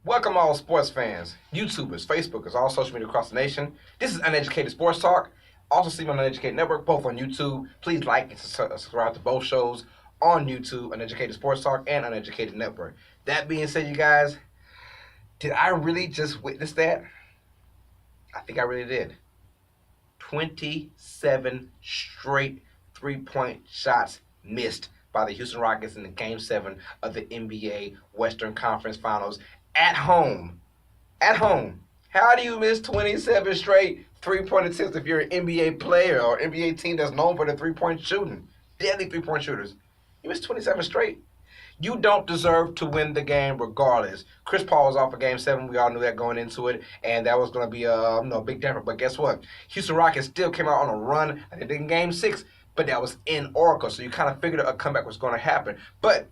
Welcome all sports fans, YouTubers, Facebookers, all social media across the nation. This is Uneducated Sports Talk. Also see me on Uneducated Network, both on YouTube. Please like and subscribe to both shows on YouTube, Uneducated Sports Talk and Uneducated Network. That being said, you guys, did I really just witness that? I think I really did. 27 straight three-point shots missed by the Houston Rockets in the Game 7 of the NBA Western Conference Finals at home. At home. How do you miss 27 straight three-point attempts if you're an NBA player or NBA team that's known for the three-point shooting? Deadly three-point shooters. You missed 27 straight. You don't deserve to win the game regardless. Chris Paul was off of Game 7. We all knew that going into it, and that was going to be a big difference. But guess what? Houston Rockets still came out on a run. They did in Game 6, but that was in Oracle, so you kind of figured a comeback was going to happen. But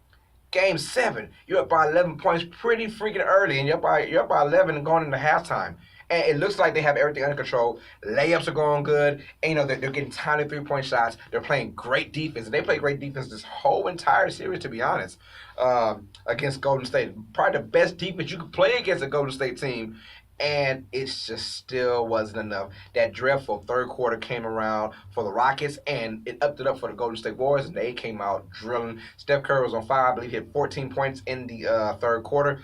Game 7, you're up by 11 points pretty freaking early, and you're up by 11 and going into halftime. And it looks like they have everything under control. Layups are going good. And, they're getting tiny three-point shots. They're playing great defense. And they play great defense this whole entire series, to be honest, against Golden State. Probably the best defense you could play against a Golden State team. And it just still wasn't enough. That dreadful third quarter came around for the Rockets, and it upped it up for the Golden State Warriors, and they came out drilling. Steph Curry was on fire. I believe he had 14 points in the third quarter.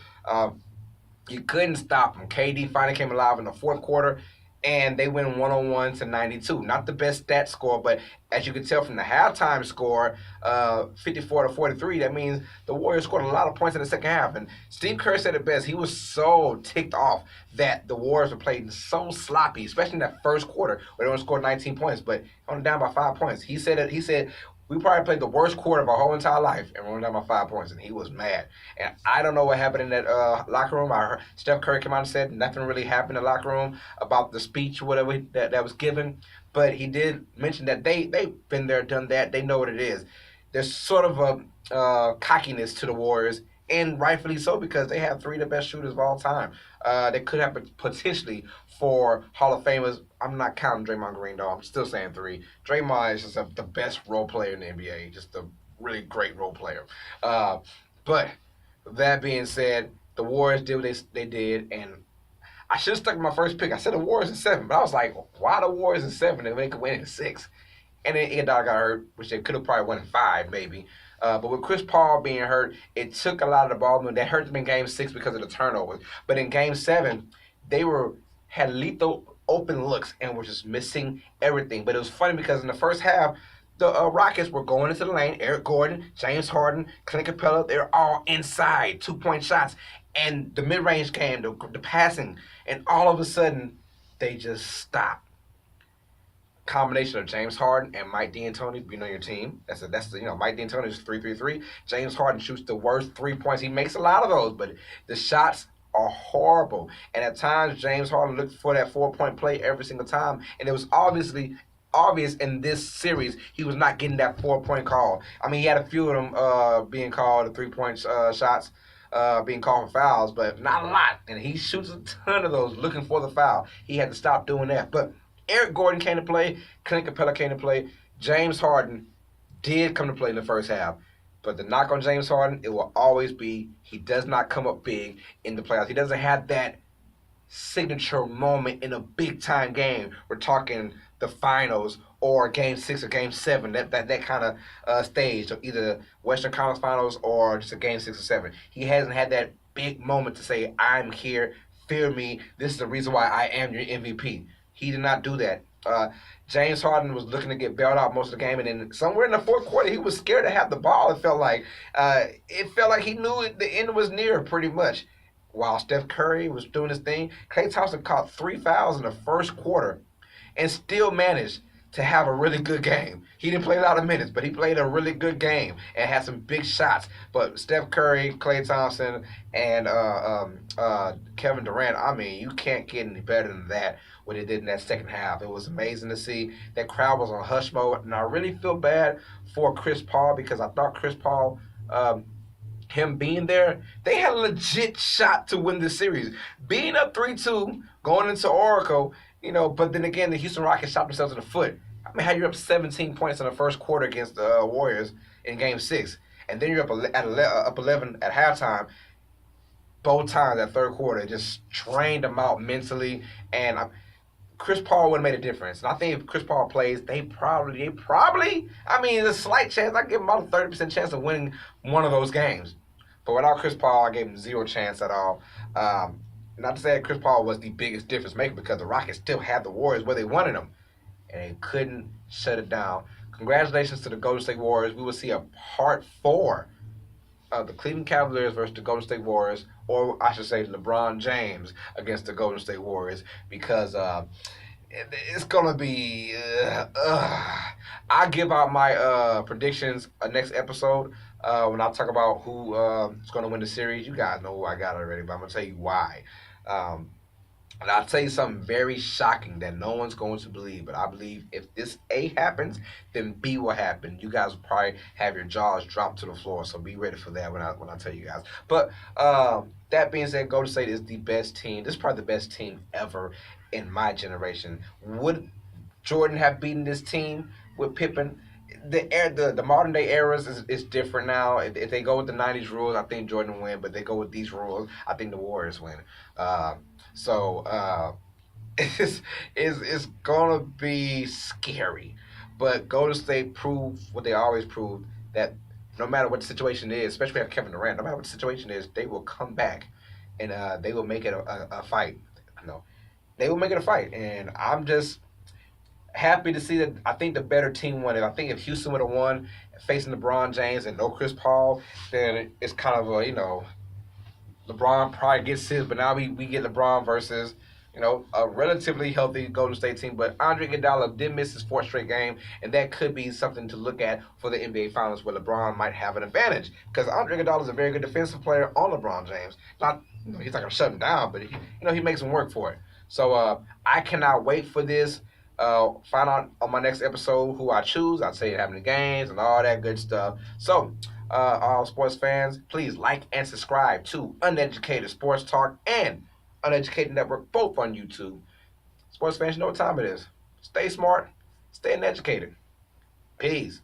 You couldn't stop him. KD finally came alive in the fourth quarter, and they went 101 to 92. Not the best stat score, but as you can tell from the halftime score, 54 to 43, that means the Warriors scored a lot of points in the second half. And Steve Kerr said it best. He was so ticked off that the Warriors were playing so sloppy, especially in that first quarter where they only scored 19 points, but only down by 5 points. He said we probably played the worst quarter of our whole entire life, and we're only down by 5 points, and he was mad. And I don't know what happened in that locker room. I heard Steph Curry came out and said nothing really happened in the locker room about the speech or whatever that was given, but he did mention that they've been there, done that. They know what it is. There's sort of a cockiness to the Warriors, and rightfully so, because they have three of the best shooters of all time. They could have potentially for Hall of Famers. I'm not counting Draymond Green, though. I'm still saying three. Draymond is just the best role player in the NBA, just a really great role player. But that being said, the Warriors did what they did, and I should have stuck with my first pick. I said the Warriors in 7, but I was like, why the Warriors in 7 if they could win in 6? And then Iguodala got hurt, which they could have probably won in 5, maybe. But with Chris Paul being hurt, it took a lot of the ball movement. That hurt them in Game 6 because of the turnovers. But in Game 7, they had lethal open looks and were just missing everything. But it was funny because in the first half, the Rockets were going into the lane. Eric Gordon, James Harden, Clint Capella, they're all inside, 2-point shots. And the mid-range game, the passing, and all of a sudden, they just stopped. Combination of James Harden and Mike D'Antoni being on your team. That's Mike D'Antoni is 3-3-3. James Harden shoots the worst 3 points. He makes a lot of those, but the shots are horrible. And at times, James Harden looked for that 4-point play every single time, and it was obvious in this series he was not getting that 4-point call. I mean, he had a few of them being called the 3-point shots. Being called for fouls, but not a lot. And he shoots a ton of those looking for the foul. He had to stop doing that. But Eric Gordon came to play. Clint Capella came to play. James Harden did come to play in the first half. But the knock on James Harden, it will always be he does not come up big in the playoffs. He doesn't have that signature moment in a big-time game. We're talking the finals or Game 6 or Game 7, that kind of stage, so either Western Conference Finals or just a Game 6 or 7. He hasn't had that big moment to say, I'm here, fear me, this is the reason why I am your MVP. He did not do that. James Harden was looking to get bailed out most of the game, and then somewhere in the fourth quarter, he was scared to have the ball. It felt like he knew the end was near pretty much. While Steph Curry was doing his thing, Klay Thompson caught 3 fouls in the first quarter and still managed to have a really good game. He didn't play a lot of minutes, but he played a really good game and had some big shots. But Steph Curry, Klay Thompson, and Kevin Durant, I mean, you can't get any better than that, what they did in that second half. It was amazing to see. That crowd was on hush mode, and I really feel bad for Chris Paul because I thought Chris Paul, him being there, they had a legit shot to win this series. Being up 3-2, going into Oracle, but then again, the Houston Rockets shot themselves in the foot. I mean, how you're up 17 points in the first quarter against the Warriors in Game 6, and then you're up 11 at halftime. both times that third quarter just drained them out mentally, and Chris Paul would have made a difference. And I think if Chris Paul plays, they probably, I mean, there's a slight chance. I give them about a 30% chance of winning one of those games. But without Chris Paul, I gave him zero chance at all. Not to say that Chris Paul was the biggest difference maker because the Rockets still had the Warriors where they wanted them, and they couldn't shut it down. Congratulations to the Golden State Warriors. We will see a part 4 of the Cleveland Cavaliers versus the Golden State Warriors, or I should say LeBron James against the Golden State Warriors, because it's gonna be. I give out my predictions next episode when I talk about who is gonna win the series. You guys know who I got already, but I'm gonna tell you why. Um, and I'll tell you something very shocking that no one's going to believe, but I believe if this A happens, then B will happen. You guys will probably have your jaws drop to the floor, so be ready for that when I tell you guys. But that being said, Golden State is the best team. This is probably the best team ever in my generation. Would Jordan have beaten this team with Pippen? The modern day eras is different now. If they go with the '90s rules, I think Jordan will win. But if they go with these rules, I think the Warriors win. So it's gonna be scary. But Golden State proved what they always proved, that no matter what the situation is, especially with Kevin Durant, no matter what the situation is, they will come back and they will make it a fight. You know, they will make it a fight, and I'm just happy to see that. I think the better team won it. I think if Houston would have won facing LeBron James and no Chris Paul, then it's kind of a LeBron probably gets his, but now we get LeBron versus a relatively healthy Golden State team. But Andre Iguodala did miss his fourth straight game, and that could be something to look at for the NBA Finals, where LeBron might have an advantage because Andre Iguodala is a very good defensive player on LeBron James. Not he's not gonna shut him down, but he makes him work for it. So I cannot wait for this. Find out on my next episode who I choose. I'll tell you having the games and all that good stuff. So, all sports fans, please like and subscribe to Uneducated Sports Talk and Uneducated Network, both on YouTube. Sports fans, you know what time it is. Stay smart, stay uneducated. Peace.